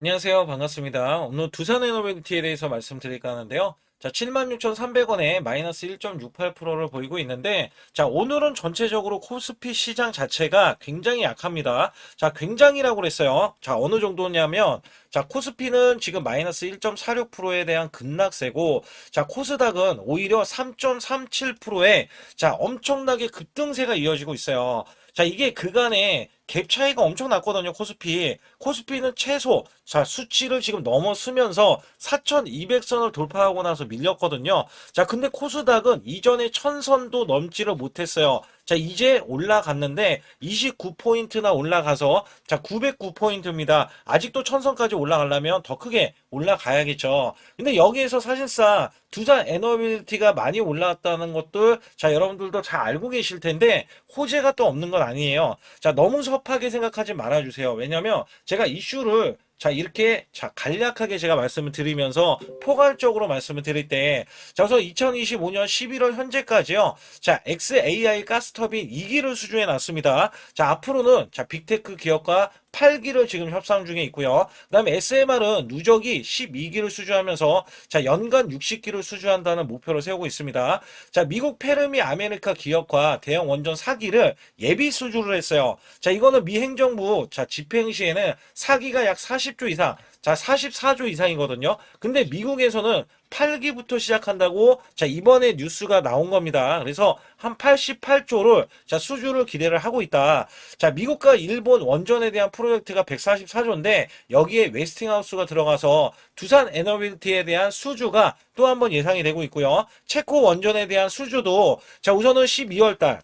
안녕하세요. 반갑습니다. 오늘 두산 에너빌리티에 대해서 말씀드릴까 하는데요. 자, 76,300원에 마이너스 1.68%를 보이고 있는데, 자, 오늘은 전체적으로 코스피 시장 자체가 굉장히 약합니다. 자, 굉장히라고 그랬어요. 자, 어느 정도냐면, 자, 코스피는 지금 마이너스 1.46%에 대한 급락세고, 자, 코스닥은 오히려 3.37%에, 자, 엄청나게 급등세가 이어지고 있어요. 자, 이게 그간에 갭 차이가 엄청 났거든요, 코스피. 코스피는 최소, 자, 수치를 지금 넘어서면서 4,200선을 돌파하고 나서 밀렸거든요. 자, 근데 코스닥은 이전에 1000선도 넘지를 못했어요. 자, 이제 올라갔는데 29포인트나 올라가서 자, 909포인트입니다. 아직도 1000선까지 올라가려면 더 크게 올라가야겠죠. 근데 여기에서 사실상 두산 에너빌리티가 많이 올라왔다는 것들 자, 여러분들도 잘 알고 계실 텐데 호재가 또 없는 건 아니에요. 자, 너무 섭하게 생각하지 말아주세요. 왜냐면 제가 이슈를 자, 이렇게, 자, 간략하게 제가 말씀을 드리면서 포괄적으로 말씀을 드릴 때, 자, 그래서 2025년 11월 현재까지요, 자, XAI 가스터빈 2기를 수주해 놨습니다. 자, 앞으로는, 자, 빅테크 기업과 8기를 지금 협상 중에 있고요. 그 다음에 SMR은 누적이 12기를 수주하면서, 자, 연간 60기를 수주한다는 목표를 세우고 있습니다. 자, 미국 페르미 아메리카 기업과 대형 원전 4기를 예비 수주를 했어요. 자, 이거는 미 행정부, 자, 집행 시에는 4기가 약 40조 이상, 자, 44조 이상이거든요. 근데 미국에서는 8기부터 시작한다고 자 이번에 뉴스가 나온 겁니다. 그래서 한 88조를 자 수주를 기대를 하고 있다. 자 미국과 일본 원전에 대한 프로젝트가 144조인데 여기에 웨스팅하우스가 들어가서 두산 에너빌리티에 대한 수주가 또 한 번 예상이 되고 있고요. 체코 원전에 대한 수주도 자 우선은 12월 달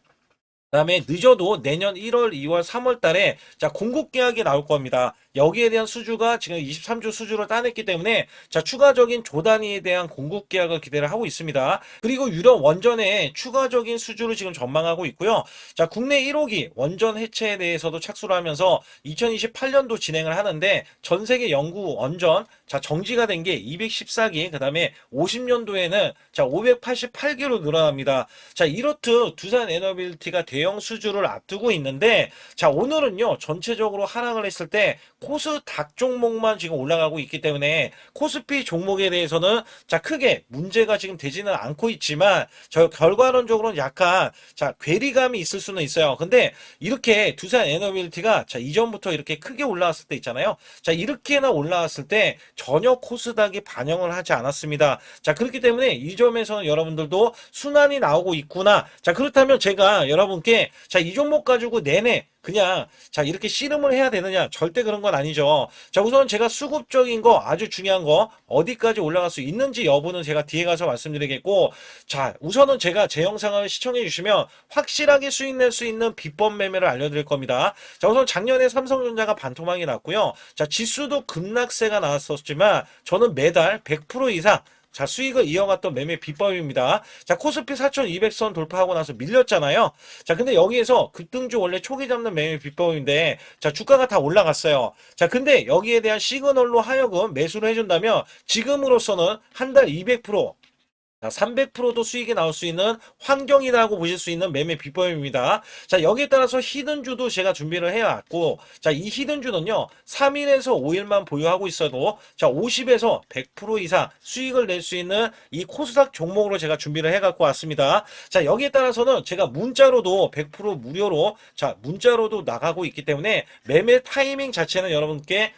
그다음에 늦어도 내년 1월, 2월, 3월 달에 자 공급 계약이 나올 겁니다. 여기에 대한 수주가 지금 23조 수주를 따냈기 때문에 자 추가적인 조 단위에 대한 공급 계약을 기대를 하고 있습니다. 그리고 유럽 원전에 추가적인 수주를 지금 전망하고 있고요. 자 국내 1호기 원전 해체에 대해서도 착수를 하면서 2028년도 진행을 하는데 전 세계 연구 원전 자 정지가 된 게 214기 그다음에 50년도에는 자 588기로 늘어납니다. 자 이렇듯 두산 에너빌리티가 대형 수주를 앞두고 있는데 자 오늘은요 전체적으로 하락을 했을 때 코스닥 종목만 지금 올라가고 있기 때문에 코스피 종목에 대해서는 자 크게 문제가 지금 되지는 않고 있지만 저 결과론적으로는 약간 자 괴리감이 있을 수는 있어요. 근데 이렇게 두산 에너빌리티가 자 이전부터 이렇게 크게 올라왔을 때 있잖아요. 자 이렇게나 올라왔을 때 전혀 코스닥이 반영을 하지 않았습니다. 자 그렇기 때문에 이 점에서는 여러분들도 순환이 나오고 있구나. 자 그렇다면 제가 여러분께 자 이 종목 가지고 내내 그냥 자 이렇게 씨름을 해야 되느냐 절대 그런 건 아니죠. 자 우선 제가 수급적인 거 아주 중요한 거 어디까지 올라갈 수 있는지 여부는 제가 뒤에 가서 말씀드리겠고 자 우선은 제가 제 영상을 시청해 주시면 확실하게 수익 낼 수 있는 비법 매매를 알려드릴 겁니다. 자 우선 작년에 삼성전자가 반토막이 났고요. 자 지수도 급락세가 나왔었지만 저는 매달 100% 이상 자, 수익을 이어갔던 매매 비법입니다. 자, 코스피 4,200선 돌파하고 나서 밀렸잖아요. 자, 근데 여기에서 급등주 원래 초기 잡는 매매 비법인데, 자, 주가가 다 올라갔어요. 자, 근데 여기에 대한 시그널로 하여금 매수를 해준다면, 지금으로서는 한 달 200%, 300%도 수익이 나올 수 있는 환경이라고 보실 수 있는 매매 비법입니다. 자, 여기에 따라서 히든주도 제가 준비를 해왔고, 자, 이 히든주는요, 3일에서 5일만 보유하고 있어도, 자, 50에서 100% 이상 수익을 낼 수 있는 이 코스닥 종목으로 제가 준비를 해갖고 왔습니다. 자, 여기에 따라서는 제가 문자로도 100% 무료로, 자, 문자로도 나가고 있기 때문에 매매 타이밍 자체는 여러분께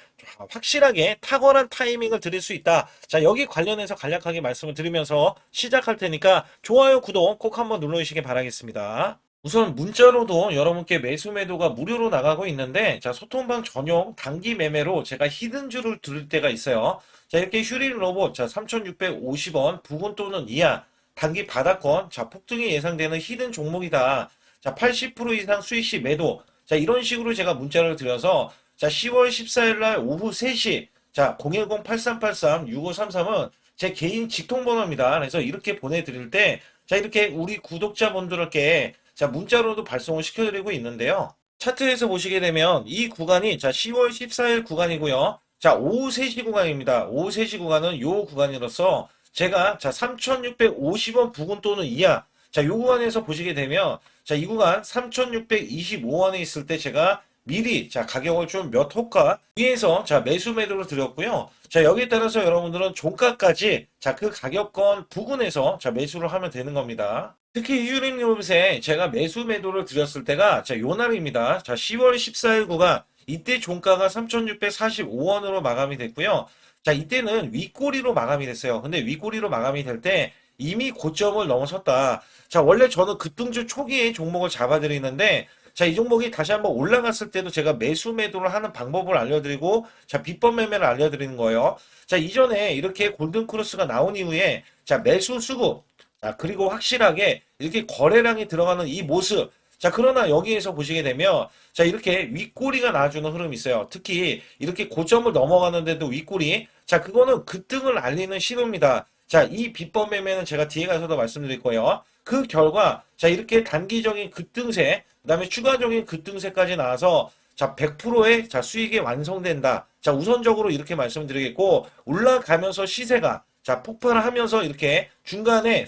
확실하게 탁월한 타이밍을 드릴 수 있다. 자, 여기 관련해서 간략하게 말씀을 드리면서 시작할 테니까 좋아요, 구독 꼭 한번 눌러주시기 바라겠습니다. 우선 문자로도 여러분께 매수 매도가 무료로 나가고 있는데 자 소통방 전용 단기 매매로 제가 히든주를 드릴 때가 있어요. 자 이렇게 휴릴 로봇 자 3,650원 부근 또는 이하 단기 바닥권 자 폭등이 예상되는 히든 종목이다. 자 80% 이상 수익 시 매도 자 이런 식으로 제가 문자를 드려서 자 10월 14일 날 오후 3시 자 010-8383-6533은 제 개인 직통번호입니다. 그래서 이렇게 보내드릴 때 자 이렇게 우리 구독자분들께 자 문자로도 발송을 시켜드리고 있는데요. 차트에서 보시게 되면 이 구간이 자 10월 14일 구간이고요. 자 오후 3시 구간입니다. 오후 3시 구간은 요 구간이로서 제가 자 3,650원 부근 또는 이하 자 요 구간에서 보시게 되면 자 이 구간 3,625원에 있을 때 제가 미리 자 가격을 좀 몇 호가 위에서 자 매수 매도를 드렸고요. 자 여기에 따라서 여러분들은 종가까지 자 그 가격권 부근에서 자 매수를 하면 되는 겁니다. 특히 휴림 로봇에 제가 매수 매도를 드렸을 때가 자 요날입니다. 자 10월 14일 구간 이때 종가가 3,645원으로 마감이 됐고요. 자 이때는 윗꼬리로 마감이 됐어요. 근데 윗꼬리로 마감이 될 때 이미 고점을 넘어섰다. 자 원래 저는 급등주 초기에 종목을 잡아드리는데 자, 이 종목이 다시 한번 올라갔을 때도 제가 매수 매도를 하는 방법을 알려드리고, 자, 비법 매매를 알려드리는 거예요. 자, 이전에 이렇게 골든크로스가 나온 이후에, 자, 매수 수급, 자, 그리고 확실하게 이렇게 거래량이 들어가는 이 모습, 자, 그러나 여기에서 보시게 되면, 자, 이렇게 윗꼬리가 나와주는 흐름이 있어요. 특히 이렇게 고점을 넘어가는데도 윗꼬리, 자, 그거는 급등을 알리는 신호입니다. 자, 이 비법 매매는 제가 뒤에 가서도 말씀드릴 거예요. 그 결과, 자, 이렇게 단기적인 급등세, 그 다음에 추가적인 급등세까지 나와서 자 100%의 자 수익이 완성된다. 자 우선적으로 이렇게 말씀드리겠고 올라가면서 시세가 자 폭발을 하면서 이렇게 중간에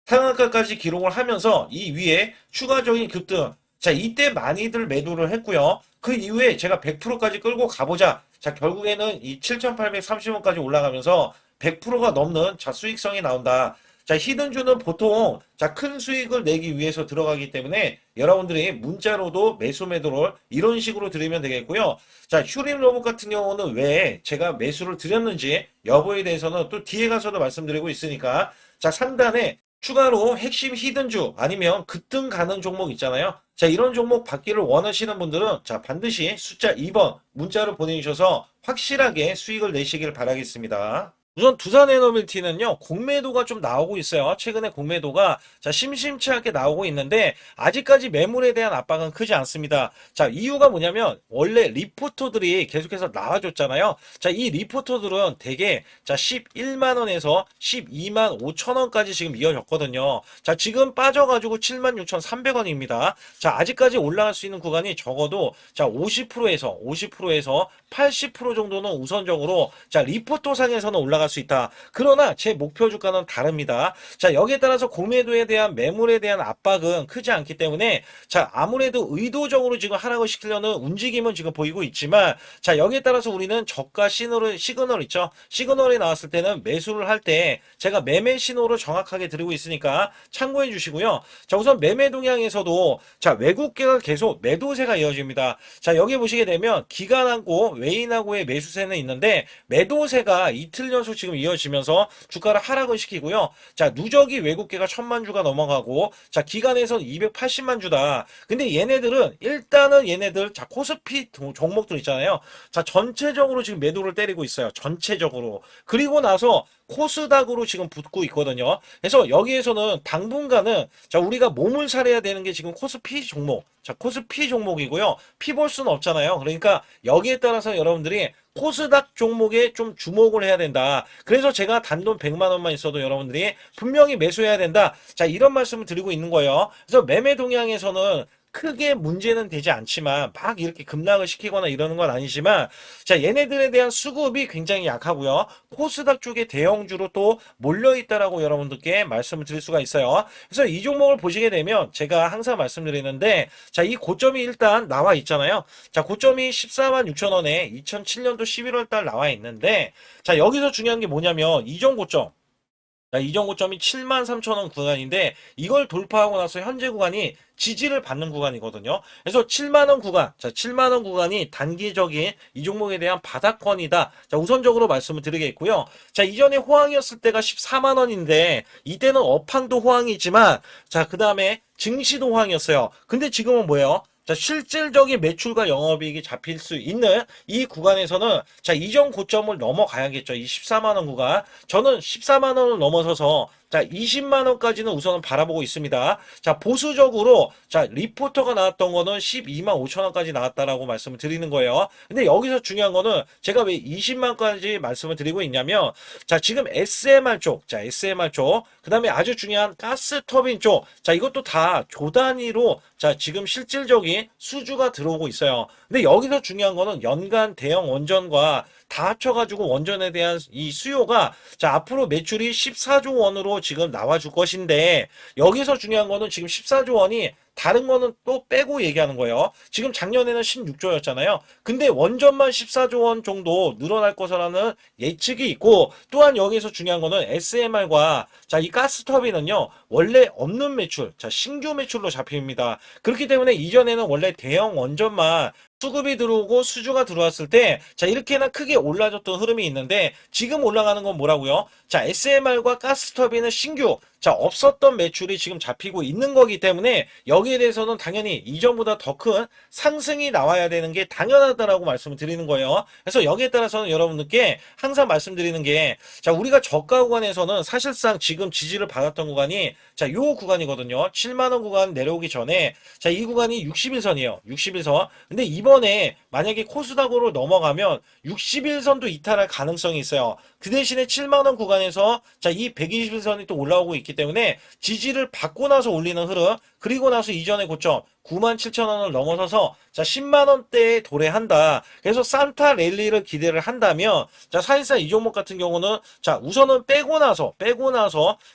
상한가까지 기록을 하면서 이 위에 추가적인 급등 자 이때 많이들 매도를 했고요. 그 이후에 제가 100%까지 끌고 가보자. 자 결국에는 이 7,830원까지 올라가면서 100%가 넘는 자 수익성이 나온다. 자, 히든주는 보통 자, 큰 수익을 내기 위해서 들어가기 때문에 여러분들이 문자로도 매수 매도를 이런 식으로 드리면 되겠고요. 자, 휴림 로봇 같은 경우는 왜 제가 매수를 드렸는지 여부에 대해서는 또 뒤에 가서도 말씀드리고 있으니까 자, 상단에 추가로 핵심 히든주 아니면 급등 가는 종목 있잖아요. 자, 이런 종목 받기를 원하시는 분들은 자, 반드시 숫자 2번 문자로 보내주셔서 확실하게 수익을 내시길 바라겠습니다. 우선 두산에너빌티는요 공매도가 좀 나오고 있어요. 최근에 공매도가 자 심심치 않게 나오고 있는데 아직까지 매물에 대한 압박은 크지 않습니다. 자 이유가 뭐냐면 원래 리포터들이 계속해서 나와줬잖아요. 자 이 리포터들은 대개 자 11만 원에서 12만 5천 원까지 지금 이어졌거든요. 자 지금 빠져가지고 76,300원입니다. 자 아직까지 올라갈 수 있는 구간이 적어도 자 50%에서 80% 정도는 우선적으로 자 리포터상에서는 올라갈 수 있다. 그러나 제 목표 주가는 다릅니다. 자 여기에 따라서 공매도에 대한 매물에 대한 압박은 크지 않기 때문에 자 아무래도 의도적으로 지금 하락을 시키려는 움직임은 지금 보이고 있지만 자 여기에 따라서 우리는 저가 시그널 있죠. 시그널이 나왔을 때는 매수를 할 때 제가 매매 신호를 정확하게 드리고 있으니까 참고해 주시고요. 자 우선 매매 동향에서도 자 외국계가 계속 매도세가 이어집니다. 자 여기 보시게 되면 기관하고 외인하고의 매수세는 있는데 매도세가 이틀 연속 지금 이어지면서 주가를 하락을 시키고요. 자 누적이 외국계가 1,000만 주가 넘어가고 자 기관에서는 280만 주다. 근데 얘네들은 일단은 얘네들 자 코스피 종목들 있잖아요. 자 전체적으로 지금 매도를 때리고 있어요. 전체적으로. 그리고 나서 코스닥으로 지금 붙고 있거든요. 그래서 여기에서는 당분간은 자 우리가 몸을 사려야 되는 게 지금 코스피 종목. 자 코스피 종목이고요. 피 볼 수는 없잖아요. 그러니까 여기에 따라서 여러분들이 코스닥 종목에 좀 주목을 해야 된다. 그래서 제가 단돈 100만 원만 있어도 여러분들이 분명히 매수해야 된다. 자 이런 말씀을 드리고 있는 거예요. 그래서 매매 동향에서는 크게 문제는 되지 않지만 막 이렇게 급락을 시키거나 이러는 건 아니지만 자 얘네들에 대한 수급이 굉장히 약하고요. 코스닥 쪽에 대형주로 또 몰려있다라고 여러분들께 말씀을 드릴 수가 있어요. 그래서 이 종목을 보시게 되면 제가 항상 말씀드리는데 자 이 고점이 일단 나와 있잖아요. 자 고점이 14만 6천 원에 2007년도 11월 달 나와 있는데 자 여기서 중요한 게 뭐냐면 이전 고점 자, 이전 고점이 7만 3천 원 구간인데 이걸 돌파하고 나서 현재 구간이 지지를 받는 구간이거든요. 그래서 7만 원 구간, 자 7만 원 구간이 단기적인 이 종목에 대한 바닥권이다. 자 우선적으로 말씀을 드리겠고요. 자 이전에 호황이었을 때가 14만 원인데 이때는 업황도 호황이지만 자 그 다음에 증시도 호황이었어요. 근데 지금은 뭐예요? 자, 실질적인 매출과 영업이익이 잡힐 수 있는 이 구간에서는 자, 이전 고점을 넘어가야겠죠. 이 14만 원 구간. 저는 14만 원을 넘어서서 자, 20만 원까지는 우선은 바라보고 있습니다. 자, 보수적으로 자, 리포터가 나왔던 거는 12만 5천 원까지 나왔다라고 말씀을 드리는 거예요. 근데 여기서 중요한 거는 제가 왜 20만까지 말씀을 드리고 있냐면 자, 지금 SMR 쪽, 자, SMR 쪽, 그다음에 아주 중요한 가스 터빈 쪽. 자, 이것도 다 조 단위로 자, 지금 실질적인 수주가 들어오고 있어요. 근데 여기서 중요한 거는 연간 대형 원전과 다 합쳐가지고 원전에 대한 이 수요가 자, 앞으로 매출이 14조 원으로 지금 나와줄 것인데 여기서 중요한 거는 지금 14조 원이 다른 거는 또 빼고 얘기하는 거예요. 지금 작년에는 16조였잖아요. 근데 원전만 14조 원 정도 늘어날 것이라는 예측이 있고 또한 여기서 중요한 거는 SMR과 자, 이 가스터빈은요. 원래 없는 매출, 자, 신규 매출로 잡힙니다. 그렇기 때문에 이전에는 원래 대형 원전만 수급이 들어오고 수주가 들어왔을 때, 자, 이렇게나 크게 올라줬던 흐름이 있는데, 지금 올라가는 건 뭐라고요? 자, SMR과 가스터빈은 신규, 자, 없었던 매출이 지금 잡히고 있는 거기 때문에, 여기에 대해서는 당연히 이전보다 더 큰 상승이 나와야 되는 게 당연하다라고 말씀을 드리는 거예요. 그래서 여기에 따라서는 여러분들께 항상 말씀드리는 게, 자, 우리가 저가 구간에서는 사실상 지금 지지를 받았던 구간이, 자, 요 구간이거든요. 7만원 구간 내려오기 전에, 자, 이 구간이 61선이에요. 61선. 근데 이번에 만약에 코스닥으로 넘어가면 61선도 이탈할 가능성이 있어요. 그 대신에 7만원 구간에서 자, 이 121선이 또 올라오고 있기 때문에 지지를 받고 나서 올리는 흐름, 그리고 나서 이전의 고점 97,000원을 넘어서서 자, 10만원대에 도래한다. 그래서 산타 랠리를 기대를 한다면 자, 사실상 이 종목 같은 경우는 자, 우선은 빼고 나서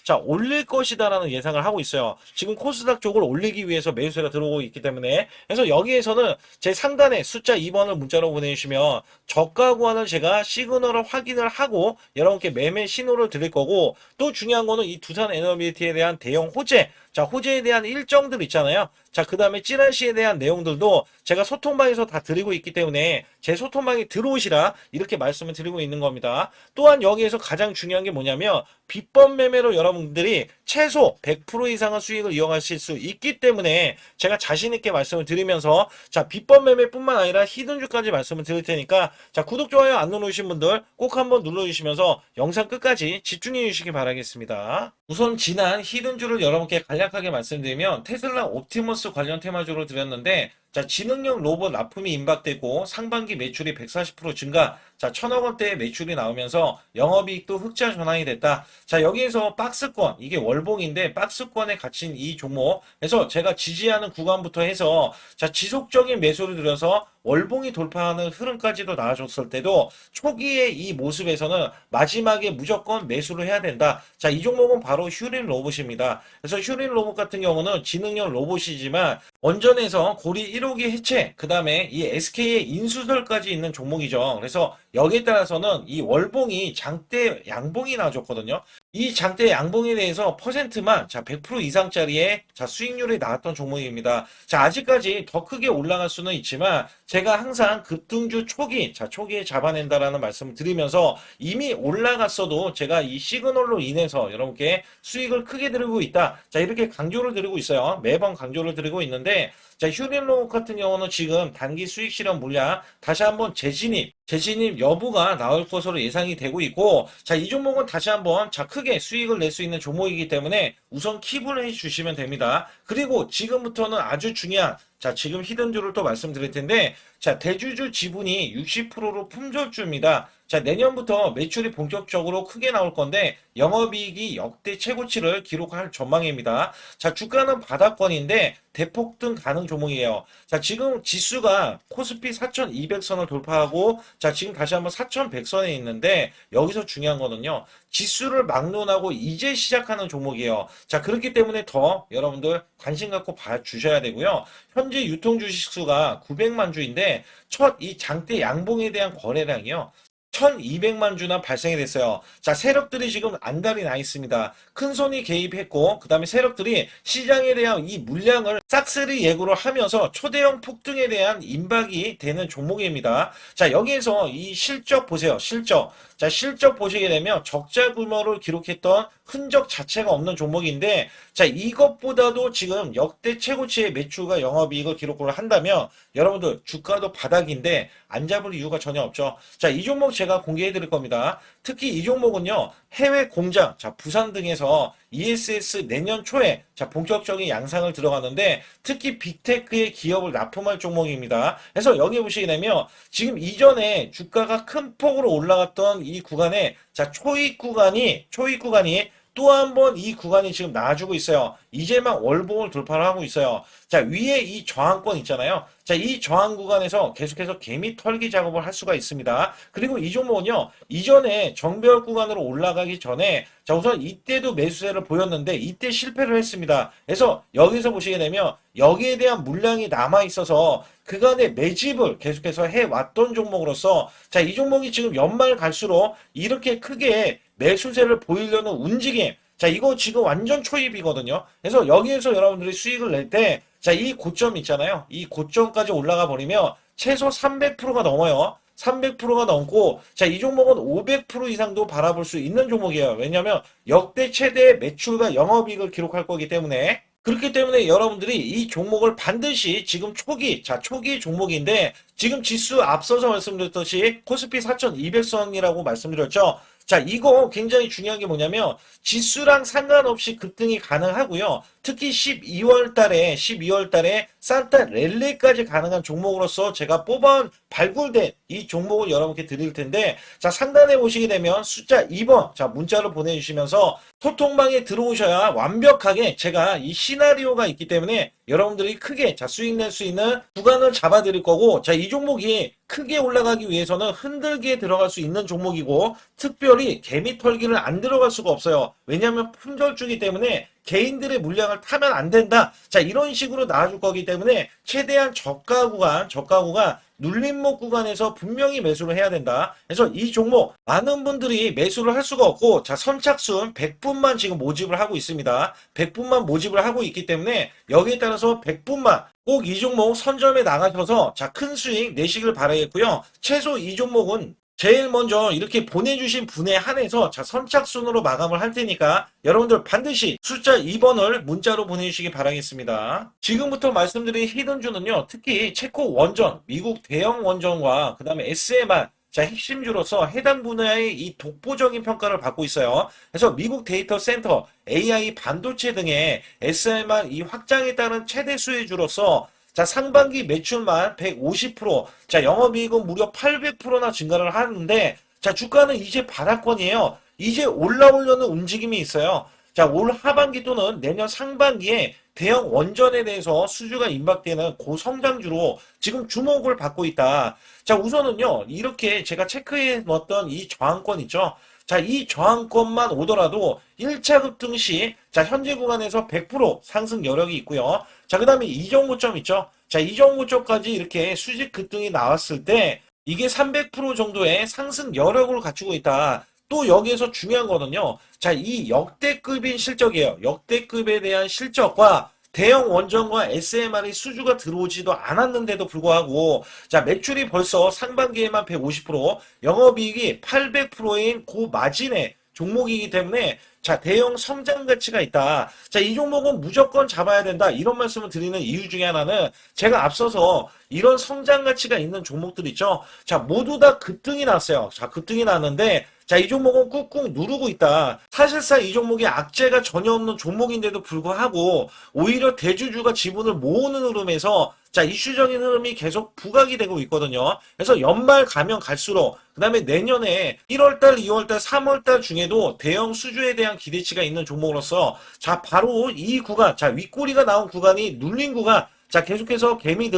자, 올릴 것이다라는 예상을 하고 있어요. 지금 코스닥 쪽을 올리기 위해서 매수세가 들어오고 있기 때문에 그래서 여기에서는 제 상단에 숫자 2번을 문자로 보내주시면 저가 구간을 제가 시그널을 확인을 하고 여러분께 매매 신호를 드릴 거고 또 중요한 거는 이 두산 에너빌리티에 대한 대형 호재 자, 호재에 대한 일정들 있잖아요. 자, 그 다음에 찌라시에 대한 내용들도 제가 소통방에서 다 드리고 있기 때문에 제 소통방에 들어오시라 이렇게 말씀을 드리고 있는 겁니다. 또한 여기에서 가장 중요한 게 뭐냐면 비법 매매로 여러분들이 최소 100% 이상의 수익을 이어가실 수 있기 때문에 제가 자신 있게 말씀을 드리면서 자, 비법 매매뿐만 아니라 히든주까지 말씀을 드릴 테니까 자, 구독, 좋아요 안 누르신 분들 꼭 한번 눌러주시면서 영상 끝까지 집중해 주시기 바라겠습니다. 우선 지난 히든주를 여러분께 간략하게 말씀드리면 테슬라 옵티머스 관련 테마주로 드렸는데 자, 지능형 로봇 납품이 임박되고 상반기 매출이 140% 증가, 자, 1,000억 원대의 매출이 나오면서 영업이익도 흑자 전환이 됐다. 자, 여기에서 박스권, 이게 월봉인데 박스권에 갇힌 이 종목, 그래서 제가 지지하는 구간부터 해서 자, 지속적인 매수를 들여서 월봉이 돌파하는 흐름까지도 나와줬을 때도 초기의 이 모습에서는 마지막에 무조건 매수를 해야 된다. 자, 이 종목은 바로 휴린 로봇입니다. 그래서 휴린 로봇 같은 경우는 지능형 로봇이지만 원전에서 고리 1호기 해체, 그 다음에 이 SK의 인수설까지 있는 종목이죠. 그래서 여기에 따라서는 이 월봉이 장대 양봉이 나와줬거든요. 이 장대 양봉에 대해서 퍼센트만 자, 100% 이상짜리의 자, 수익률이 나왔던 종목입니다. 자, 아직까지 더 크게 올라갈 수는 있지만 제가 항상 급등주 초기, 자, 초기에 잡아낸다라는 말씀을 드리면서 이미 올라갔어도 제가 이 시그널로 인해서 여러분께 수익을 크게 드리고 있다. 자, 이렇게 강조를 드리고 있어요. 매번 강조를 드리고 있는데 자, 휴린로봇 같은 경우는 지금 단기 수익 실현 물량 다시 한번 재진입 여부가 나올 것으로 예상이 되고 있고 자, 이 종목은 다시 한번 자, 크게 수익을 낼 수 있는 종목이기 때문에 우선 킵을 해 주시면 됩니다. 그리고 지금부터는 아주 중요한 자, 지금 히든주를 또 말씀드릴 텐데 자, 대주주 지분이 60%로 품절주입니다. 자, 내년부터 매출이 본격적으로 크게 나올 건데 영업이익이 역대 최고치를 기록할 전망입니다. 자, 주가는 바닥권인데 대폭등 가능 종목이에요. 자, 지금 지수가 코스피 4,200선을 돌파하고 자, 지금 다시 한번 4,100선에 있는데 여기서 중요한 거는요. 지수를 막론하고 이제 시작하는 종목이에요. 자, 그렇기 때문에 더 여러분들 관심 갖고 봐주셔야 되고요. 현재 유통 주식수가 900만 주인데 첫 이 장대 양봉에 대한 거래량이요. 1200만 주나 발생이 됐어요. 자, 세력들이 지금 안달이 나 있습니다. 큰 손이 개입했고 그 다음에 세력들이 시장에 대한 이 물량을 싹쓸이 예고를 하면서 초대형 폭등에 대한 임박이 되는 종목입니다. 자, 여기에서 이 실적 보세요. 실적. 자, 실적 보시게 되면 적자 규모를 기록했던 흔적 자체가 없는 종목인데 자, 이것보다도 지금 역대 최고치의 매출과 영업이익을 기록을 한다면 여러분들 주가도 바닥인데 안 잡을 이유가 전혀 없죠. 자, 이 종목 제가 공개해 드릴 겁니다. 특히 이 종목은요. 해외 공장, 자, 부산 등에서 ESS 내년 초에 자, 본격적인 양상을 들어가는데 특히 빅테크의 기업을 납품할 종목입니다. 그래서 여기 보시게 되면 지금 이전에 주가가 큰 폭으로 올라갔던 이 구간에 자, 초입 구간이 또 한 번 이 구간이 지금 나와주고 있어요. 이제만 월봉을 돌파를 하고 있어요. 자, 위에 이 저항권 있잖아요. 자, 이 저항 구간에서 계속해서 개미 털기 작업을 할 수가 있습니다. 그리고 이 종목은요, 이전에 정배열 구간으로 올라가기 전에 자, 우선 이때도 매수세를 보였는데 이때 실패를 했습니다. 그래서 여기서 보시게 되면 여기에 대한 물량이 남아 있어서 그간의 매집을 계속해서 해왔던 종목으로서 자, 이 종목이 지금 연말 갈수록 이렇게 크게 매수세를 보이려는 움직임. 자, 이거 지금 완전 초입이거든요. 그래서 여기에서 여러분들이 수익을 낼 때, 자, 이 고점 있잖아요. 이 고점까지 올라가 버리면 최소 300%가 넘어요. 300%가 넘고, 자, 이 종목은 500% 이상도 바라볼 수 있는 종목이에요. 왜냐하면 역대 최대 매출과 영업이익을 기록할 거기 때문에. 그렇기 때문에 여러분들이 이 종목을 반드시 지금 초기, 자, 초기 종목인데, 지금 지수 앞서서 말씀드렸듯이 코스피 4200선이라고 말씀드렸죠. 자, 이거 굉장히 중요한 게 뭐냐면 지수랑 상관없이 급등이 가능하고요. 특히 12월 달에 산타 랠리까지 가능한 종목으로서 제가 뽑아온 발굴된 이 종목을 여러분께 드릴 텐데 자, 상단에 보시게 되면 숫자 2번 자, 문자로 보내주시면서 소통방에 들어오셔야 완벽하게 제가 이 시나리오가 있기 때문에 여러분들이 크게 자, 수익 낼 수 있는 구간을 잡아 드릴 거고 자, 이 종목이 크게 올라가기 위해서는 흔들기에 들어갈 수 있는 종목이고 특별히 개미 털기를 안 들어갈 수가 없어요. 왜냐하면 품절주기 때문에 개인들의 물량을 타면 안 된다. 자, 이런 식으로 나와줄 거기 때문에 최대한 저가 구간 눌림목 구간에서 분명히 매수를 해야 된다. 그래서 이 종목 많은 분들이 매수를 할 수가 없고 자, 선착순 100분만 지금 모집을 하고 있습니다. 100분만 모집을 하고 있기 때문에 여기에 따라서 100분만 꼭 이 종목 선점에 나가셔서 자, 큰 수익 내시길 바라겠고요. 최소 이 종목은 제일 먼저 이렇게 보내주신 분에 한해서 자, 선착순으로 마감을 할 테니까 여러분들 반드시 숫자 2번을 문자로 보내주시기 바라겠습니다. 지금부터 말씀드린 히든주는요. 특히 체코 원전, 미국 대형 원전과 그 다음에 SMR 자, 핵심주로서 해당 분야의 이 독보적인 평가를 받고 있어요. 그래서 미국 데이터 센터, AI 반도체 등의 SMR 이 확장에 따른 최대 수혜주로서 자, 상반기 매출만 150%, 자, 영업이익은 무려 800%나 증가를 하는데, 자, 주가는 이제 바닥권이에요. 이제 올라오려는 움직임이 있어요. 자, 올 하반기 또는 내년 상반기에 대형 원전에 대해서 수주가 임박되는 고성장주로 지금 주목을 받고 있다. 자, 우선은요, 이렇게 제가 체크해 놓았던 이 저항권 있죠. 자, 이 저항권만 오더라도 1차 급등 시, 자, 현재 구간에서 100% 상승 여력이 있고요. 자, 그 다음에 이정고점 있죠. 자, 이정고점까지 이렇게 수직 급등이 나왔을 때, 이게 300% 정도의 상승 여력을 갖추고 있다. 또 여기에서 중요한 거는요. 자, 이 역대급인 실적이에요. 역대급에 대한 실적과 대형 원전과 SMR이 수주가 들어오지도 않았는데도 불구하고 자, 매출이 벌써 상반기에만 150%, 영업이익이 800%인 고마진의 종목이기 때문에 자, 대형 성장 가치가 있다. 자, 이 종목은 무조건 잡아야 된다. 이런 말씀을 드리는 이유 중에 하나는 제가 앞서서 이런 성장 가치가 있는 종목들 있죠. 자, 모두 다 급등이 났어요. 자, 급등이 났는데 자, 이 종목은 꾹꾹 누르고 있다. 사실상 이 종목이 악재가 전혀 없는 종목인데도 불구하고 오히려 대주주가 지분을 모으는 흐름에서 자, 이슈적인 흐름이 계속 부각이 되고 있거든요. 그래서 연말 가면 갈수록 그 다음에 내년에 1월달, 2월달, 3월달 중에도 대형 수주에 대한 기대치가 있는 종목으로서 자, 바로 이 구간, 자, 윗꼬리가 나온 구간이 눌린 구간 자, 계속해서 개미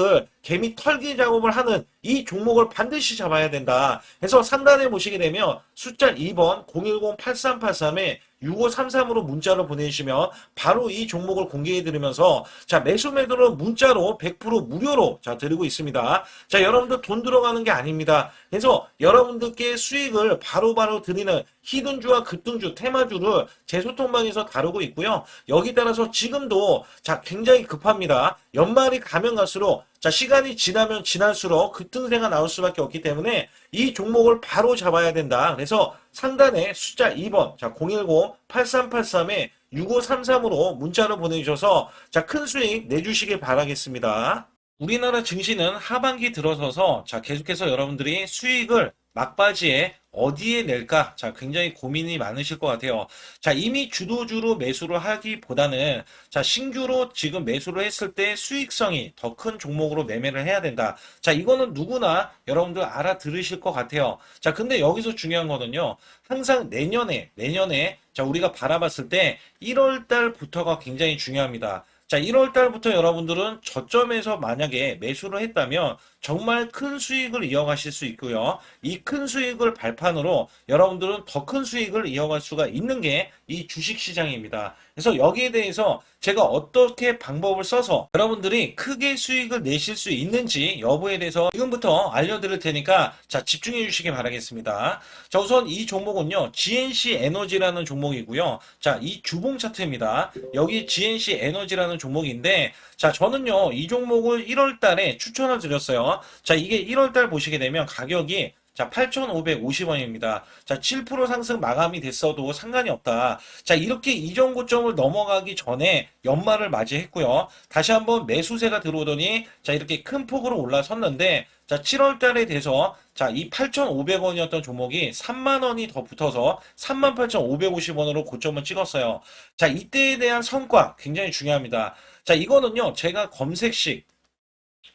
털기 작업을 하는 이 종목을 반드시 잡아야 된다. 그래서 상단에 보시게 되면 숫자 2번 010-8383에 6533으로 문자로 보내주시면 바로 이 종목을 공개해드리면서 자, 매수 매도는 문자로 100% 무료로 자, 드리고 있습니다. 자, 여러분들 돈 들어가는 게 아닙니다. 그래서 여러분들께 수익을 바로바로 드리는 히든주와 급등주, 테마주를 제 소통방에서 다루고 있고요. 여기 따라서 지금도 자, 굉장히 급합니다. 연말이 가면 갈수록 자, 시간이 지나면 지날수록 급등세가 나올 수밖에 없기 때문에 이 종목을 바로 잡아야 된다. 그래서 상단에 숫자 2번, 자, 010-8383에 6533으로 문자로 보내주셔서 자, 큰 수익 내주시길 바라겠습니다. 우리나라 증시는 하반기 들어서서 자, 계속해서 여러분들이 수익을 막바지에 어디에 낼까? 자, 굉장히 고민이 많으실 것 같아요. 자, 이미 주도주로 매수를 하기보다는 자, 신규로 지금 매수를 했을 때 수익성이 더 큰 종목으로 매매를 해야 된다. 자, 이거는 누구나 여러분들 알아들으실 것 같아요. 자, 근데 여기서 중요한 거는요. 항상 내년에 자, 우리가 바라봤을 때 1월 달부터가 굉장히 중요합니다. 자, 1월 달부터 여러분들은 저점에서 만약에 매수를 했다면 정말 큰 수익을 이어가실 수 있고요. 이 큰 수익을 발판으로 여러분들은 더 큰 수익을 이어갈 수가 있는 게 이 주식 시장입니다. 그래서 여기에 대해서 제가 어떻게 방법을 써서 여러분들이 크게 수익을 내실 수 있는지 여부에 대해서 지금부터 알려드릴 테니까 자, 집중해 주시기 바라겠습니다. 자, 우선 이 종목은요, GNC 에너지라는 종목이고요. 자, 이 주봉 차트입니다. 여기 GNC 에너지라는 종목인데, 자, 저는요, 이 종목을 1월 달에 추천을 드렸어요. 자, 이게 1월 달 보시게 되면 가격이 자, 8,550원입니다. 자, 7% 상승 마감이 됐어도 상관이 없다. 자, 이렇게 이전 고점을 넘어가기 전에 연말을 맞이했고요. 다시 한번 매수세가 들어오더니 자, 이렇게 큰 폭으로 올라섰는데 자, 7월 달에 돼서 자, 이 8,500원이었던 종목이 3만 원이 더 붙어서 38,550원으로 고점을 찍었어요. 자, 이때에 대한 성과 굉장히 중요합니다. 자, 이거는요, 제가 검색식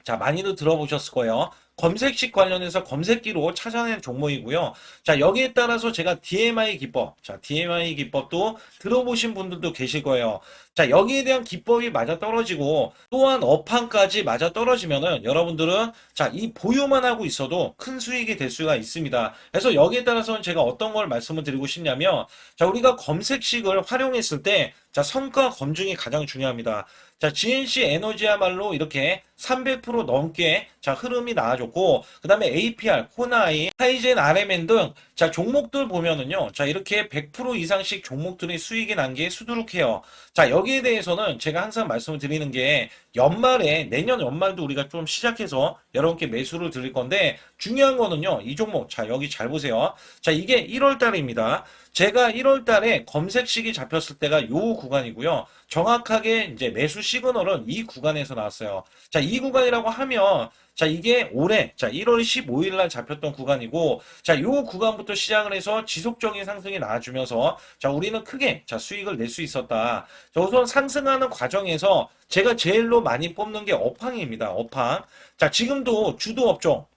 자, 많이들 들어보셨을 거예요. 검색식 관련해서 검색기로 찾아낸 종목이고요. 자, 여기에 따라서 제가 DMI 기법, 자, DMI 기법도 들어보신 분들도 계실 거예요. 자, 여기에 대한 기법이 맞아 떨어지고 또한 업황까지 맞아 떨어지면은 여러분들은 자, 이 보유만 하고 있어도 큰 수익이 될 수가 있습니다. 그래서 여기에 따라서는 제가 어떤 걸 말씀을 드리고 싶냐면 자, 우리가 검색식을 활용했을 때 자, 성과 검증이 가장 중요합니다. 자, GNC 에너지야말로 이렇게 300% 넘게 자, 흐름이 나와줬고, 그 다음에 APR, 코나이, 하이젠, RMN 등 자, 종목들 보면은요. 자, 이렇게 100% 이상씩 종목들이 수익이 난 게 수두룩해요. 자, 여기에 대해서는 제가 항상 말씀을 드리는 게 연말에 내년 연말도 우리가 좀 시작해서 여러분께 매수를 드릴 건데 중요한 거는요. 이 종목 자, 여기 잘 보세요. 자, 이게 1월 달입니다. 제가 1월 달에 검색식이 잡혔을 때가 요 구간이고요. 정확하게 이제 매수 시그널은 이 구간에서 나왔어요. 자, 이 구간이라고 하면 자, 이게 올해 자, 1월 15일 날 잡혔던 구간이고 자, 요 구간부터 시작을 해서 지속적인 상승이 나와주면서 자, 우리는 크게 자, 수익을 낼 수 있었다. 자, 우선 상승하는 과정에서 제가 제일로 많이 뽑는 게 업황입니다. 업황. 자, 지금도 주도 업종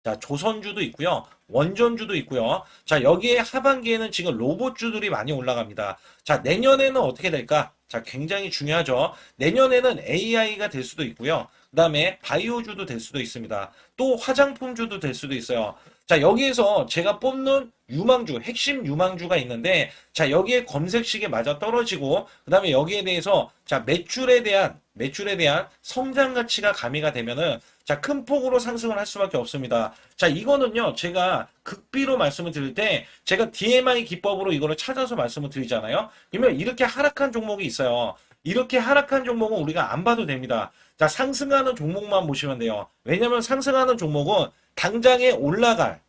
자, 조선주도 있고요. 원전주도 있고요. 자, 여기에 하반기에는 지금 로봇주들이 많이 올라갑니다. 자, 내년에는 어떻게 될까? 자, 굉장히 중요하죠. 내년에는 AI가 될 수도 있고요. 그 다음에 바이오주도 될 수도 있습니다. 또 화장품주도 될 수도 있어요. 자, 여기에서 제가 뽑는 유망주, 핵심 유망주가 있는데, 자, 여기에 검색식에 맞아 떨어지고, 그 다음에 여기에 대해서, 자, 매출에 대한 성장 가치가 가미가 되면은, 자, 큰 폭으로 상승을 할 수밖에 없습니다. 자, 이거는요, 제가 극비로 말씀을 드릴 때, 제가 DMI 기법으로 이거를 찾아서 말씀을 드리잖아요. 그러면 이렇게 하락한 종목이 있어요. 이렇게 하락한 종목은 우리가 안 봐도 됩니다. 자, 상승하는 종목만 보시면 돼요. 왜냐면 상승하는 종목은 당장에 올라갈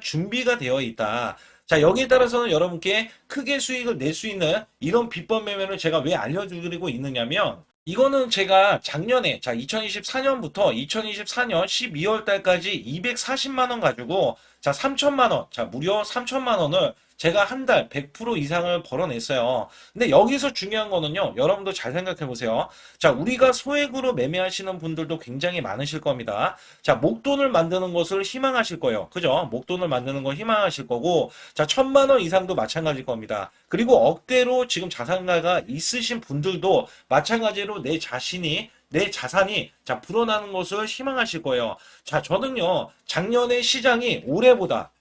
준비가 되어 있다. 자, 여기에 따라서는 여러분께 크게 수익을 낼 수 있는 이런 비법 매매를 제가 왜 알려드리고 있느냐면, 이거는 제가 작년에, 자, 2024년부터 2024년 12월 달까지 240만 원 가지고, 자, 3천만 원, 자, 무려 3천만 원을 제가 한 달 100% 이상을 벌어냈어요. 근데 여기서 중요한 거는요, 여러분도 잘 생각해 보세요. 자, 우리가 소액으로 매매하시는 분들도 굉장히 많으실 겁니다. 자, 목돈을 만드는 것을 희망하실 거예요. 그죠? 목돈을 만드는 걸 희망하실 거고, 자, 1,000만 원 이상도 마찬가지일 겁니다. 그리고 억대로 지금 자산가가 있으신 분들도 마찬가지로 내 자산이 자 불어나는 것을 희망하실 거예요. 자, 저는요 작년에 시장이 올해보다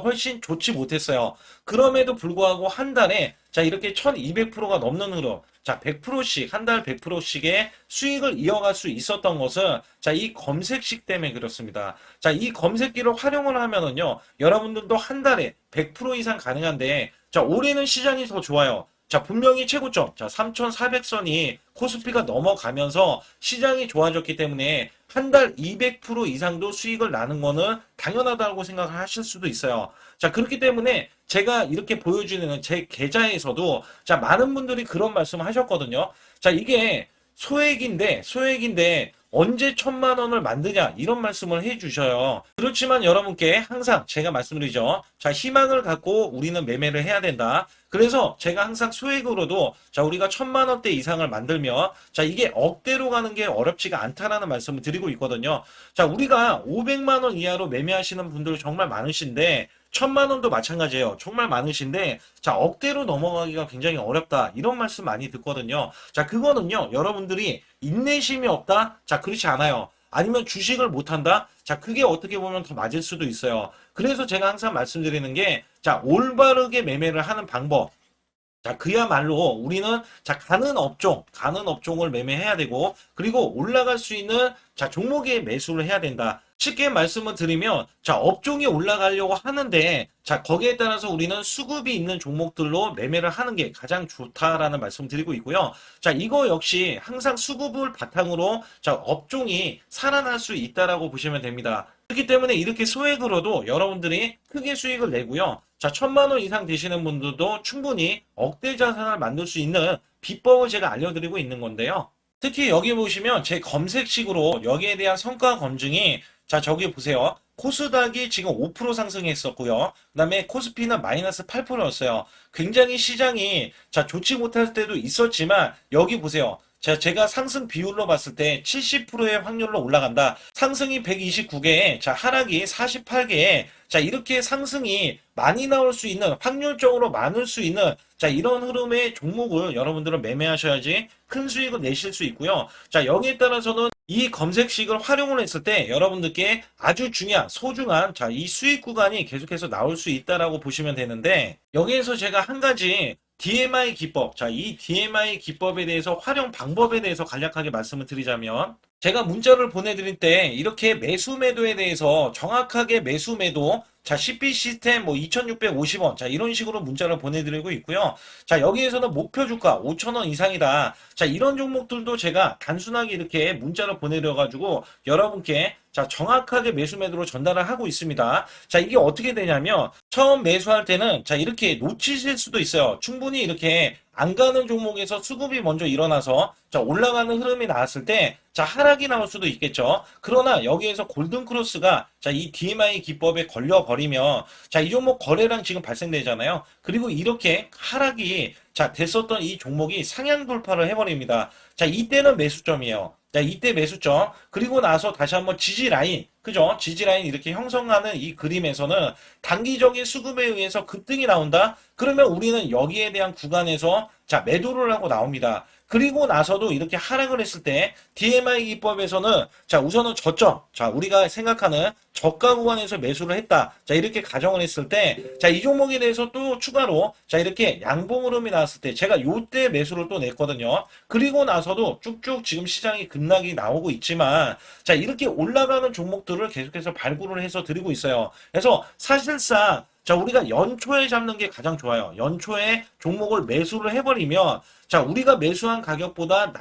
훨씬 좋지 못했어요. 그럼에도 불구하고 한 달에 자 이렇게 1200%가 넘는 흐름, 자 100%씩 한 달 100%씩의 수익을 이어갈 수 있었던 것은 자 이 검색식 때문에 그렇습니다. 자, 이 검색기를 활용을 하면은요 여러분들도 한 달에 100% 이상 가능한데 자 올해는 시장이 더 좋아요. 자, 분명히 최고점, 자, 3,400선이 코스피가 넘어가면서 시장이 좋아졌기 때문에 한 달 200% 이상도 수익을 나는 거는 당연하다고 생각을 하실 수도 있어요. 자, 그렇기 때문에 제가 이렇게 보여주는 제 계좌에서도 자, 많은 분들이 그런 말씀을 하셨거든요. 자, 이게 소액인데 언제 1,000만 원을 만드냐 이런 말씀을 해주셔요. 그렇지만 여러분께 항상 제가 말씀드리죠. 자, 희망을 갖고 우리는 매매를 해야 된다. 그래서 제가 항상 소액으로도 자 우리가 1,000만 원대 이상을 만들면 자 이게 억대로 가는 게 어렵지가 않다라는 말씀을 드리고 있거든요. 자, 우리가 500만 원 이하로 매매하시는 분들 정말 많으신데 천만 원도 마찬가지예요. 정말 많으신데 자, 억대로 넘어가기가 굉장히 어렵다. 이런 말씀 많이 듣거든요. 자, 그거는요. 여러분들이 인내심이 없다? 자, 그렇지 않아요. 아니면 주식을 못한다? 자, 그게 어떻게 보면 더 맞을 수도 있어요. 그래서 제가 항상 말씀드리는 게, 자, 올바르게 매매를 하는 방법. 자, 그야말로 우리는 자, 가는 업종을 매매해야 되고, 그리고 올라갈 수 있는 자, 종목에 매수를 해야 된다. 쉽게 말씀을 드리면, 자, 업종이 올라가려고 하는데, 자, 거기에 따라서 우리는 수급이 있는 종목들로 매매를 하는 게 가장 좋다라는 말씀 드리고 있고요. 자, 이거 역시 항상 수급을 바탕으로 자, 업종이 살아날 수 있다라고 보시면 됩니다. 그렇기 때문에 이렇게 소액으로도 여러분들이 크게 수익을 내고요. 자, 천만 원 이상 되시는 분들도 충분히 억대 자산을 만들 수 있는 비법을 제가 알려드리고 있는 건데요. 특히 여기 보시면 제 검색식으로 여기에 대한 성과 검증이 자, 저기 보세요. 코스닥이 지금 5% 상승했었고요. 그 다음에 코스피는 마이너스 8%였어요. 굉장히 시장이 자, 좋지 못할 때도 있었지만 여기 보세요. 자, 제가 상승 비율로 봤을 때 70%의 확률로 올라간다. 상승이 129개에, 자, 하락이 48개에, 자, 이렇게 상승이 많이 나올 수 있는, 확률적으로 많을 수 있는, 자, 이런 흐름의 종목을 여러분들은 매매하셔야지 큰 수익을 내실 수 있고요. 자, 여기에 따라서는 이 검색식을 활용을 했을 때 여러분들께 아주 중요한, 소중한, 자, 이 수익 구간이 계속해서 나올 수 있다라고 보시면 되는데, 여기에서 제가 한 가지 DMI 기법, 자, 이 DMI 기법에 대해서 활용 방법에 대해서 간략하게 말씀을 드리자면, 제가 문자를 보내드릴 때 이렇게 매수 매도에 대해서 정확하게 매수 매도, 자, CP 시스템 뭐 2650원, 자, 이런 식으로 문자를 보내드리고 있고요. 자, 여기에서는 목표 주가 5,000원 이상이다. 자, 이런 종목들도 제가 단순하게 이렇게 문자를 보내드려가지고 여러분께 자, 정확하게 매수 매도로 전달을 하고 있습니다. 자, 이게 어떻게 되냐면 처음 매수할 때는 자, 이렇게 놓치실 수도 있어요. 충분히 이렇게 안 가는 종목에서 수급이 먼저 일어나서 자, 올라가는 흐름이 나왔을 때 자, 하락이 나올 수도 있겠죠. 그러나 여기에서 골든 크로스가 자, 이 DMI 기법에 걸려 버리면 자, 이 종목 거래량 지금 발생되잖아요. 그리고 이렇게 하락이 자, 됐었던 이 종목이 상향 돌파를 해 버립니다. 자, 이때는 매수점이에요. 자, 이때 매수점. 그리고 나서 다시 한번 지지 라인. 그죠? 지지 라인 이렇게 형성하는 이 그림에서는 단기적인 수급에 의해서 급등이 나온다? 그러면 우리는 여기에 대한 구간에서 자, 매도를 하고 나옵니다. 그리고 나서도 이렇게 하락을 했을 때 DMI 기법에서는 자, 우선은 저점. 자, 우리가 생각하는 저가 구간에서 매수를 했다. 자, 이렇게 가정을 했을 때 자, 이 종목에 대해서 또 추가로 자, 이렇게 양봉 흐름이 나왔을 때 제가 요때 매수를 또 냈거든요. 그리고 나서도 쭉쭉 지금 시장이 급락이 나오고 있지만 자, 이렇게 올라가는 종목들을 계속해서 발굴을 해서 드리고 있어요. 그래서 사실상 자, 우리가 연초에 잡는 게 가장 좋아요. 연초에 종목을 매수를 해버리면 자, 우리가 매수한 가격보다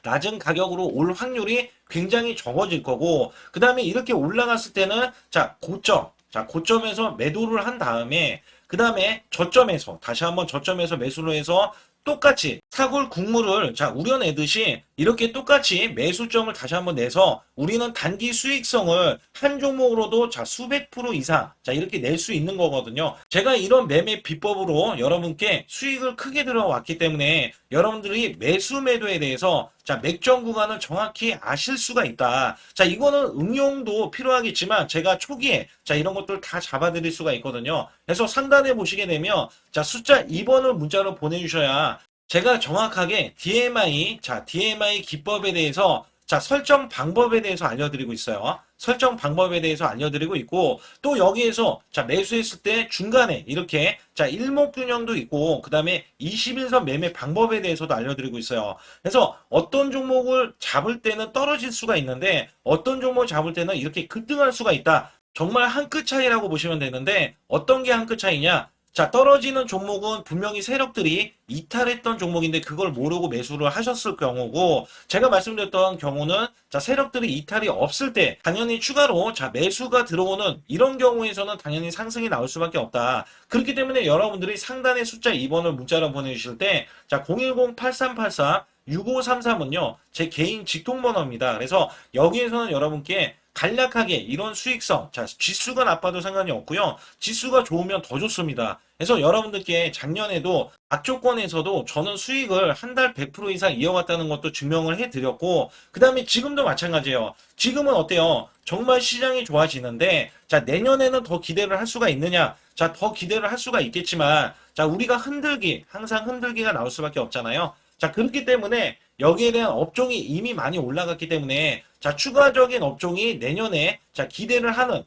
낮은 가격으로 올 확률이 굉장히 적어질 거고, 그 다음에 이렇게 올라갔을 때는 자, 고점에서 매도를 한 다음에 그 다음에 저점에서 다시 한번 저점에서 매수를 해서 똑같이 사골 국물을 자, 우려내듯이 이렇게 똑같이 매수점을 다시 한번 내서 우리는 단기 수익성을 한 종목으로도 자, 수백 프로 이상 자, 이렇게 낼 수 있는 거거든요. 제가 이런 매매 비법으로 여러분께 수익을 크게 들어왔기 때문에 여러분들이 매수 매도에 대해서 자, 맥점 구간을 정확히 아실 수가 있다. 자, 이거는 응용도 필요하겠지만 제가 초기에 자, 이런 것들 다 잡아드릴 수가 있거든요. 그래서 상단에 보시게 되면 자, 숫자 2번을 문자로 보내주셔야 제가 정확하게 DMI 기법에 대해서 자, 설정 방법에 대해서 알려드리고 있어요. 설정 방법에 대해서 알려드리고 있고, 또 여기에서 자, 매수했을 때 중간에 이렇게 자, 일목균형도 있고, 그 다음에 21선 매매 방법에 대해서도 알려드리고 있어요. 그래서 어떤 종목을 잡을 때는 떨어질 수가 있는데, 어떤 종목을 잡을 때는 이렇게 급등할 수가 있다. 정말 한 끗 차이라고 보시면 되는데, 어떤 게 한 끗 차이냐? 자, 떨어지는 종목은 분명히 세력들이 이탈했던 종목인데 그걸 모르고 매수를 하셨을 경우고, 제가 말씀드렸던 경우는 자, 세력들이 이탈이 없을 때 당연히 추가로 자, 매수가 들어오는 이런 경우에서는 당연히 상승이 나올 수밖에 없다. 그렇기 때문에 여러분들이 상단에 숫자 2번을 문자로 보내주실 때 자, 010-8384-6533은요 제 개인 직통번호입니다. 그래서 여기에서는 여러분께 간략하게 이런 수익성, 자, 지수가 나빠도 상관이 없고요. 지수가 좋으면 더 좋습니다. 그래서 여러분들께 작년에도 악조건에서도 저는 수익을 한 달 100% 이상 이어갔다는 것도 증명을 해드렸고, 그 다음에 지금도 마찬가지예요. 지금은 어때요? 정말 시장이 좋아지는데, 자, 내년에는 더 기대를 할 수가 있느냐? 자, 더 기대를 할 수가 있겠지만, 자, 우리가 항상 흔들기가 나올 수밖에 없잖아요. 자, 그렇기 때문에 여기에 대한 업종이 이미 많이 올라갔기 때문에, 자, 추가적인 업종이 내년에, 자, 기대를 하는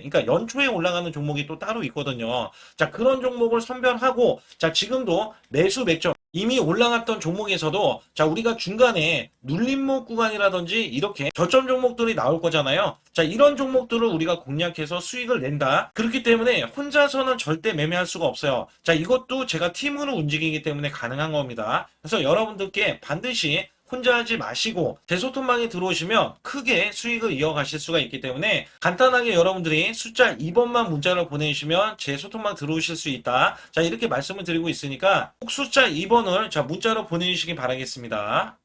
그러니까 연초에 올라가는 종목이 또 따로 있거든요. 자, 그런 종목을 선별하고, 자, 지금도 매수 맥점, 이미 올라갔던 종목에서도, 자, 우리가 중간에 눌림목 구간이라든지 이렇게 저점 종목들이 나올 거잖아요. 자, 이런 종목들을 우리가 공략해서 수익을 낸다. 그렇기 때문에 혼자서는 절대 매매할 수가 없어요. 자, 이것도 제가 팀으로 움직이기 때문에 가능한 겁니다. 그래서 여러분들께 반드시 혼자 하지 마시고 대소통방에 들어오시면 크게 수익을 이어가실 수가 있기 때문에 간단하게 여러분들이 숫자 2번만 문자를 보내주시면 제 소통방 들어오실 수 있다. 자, 이렇게 말씀을 드리고 있으니까 꼭 숫자 2번을 자 문자로 보내주시기 바라겠습니다.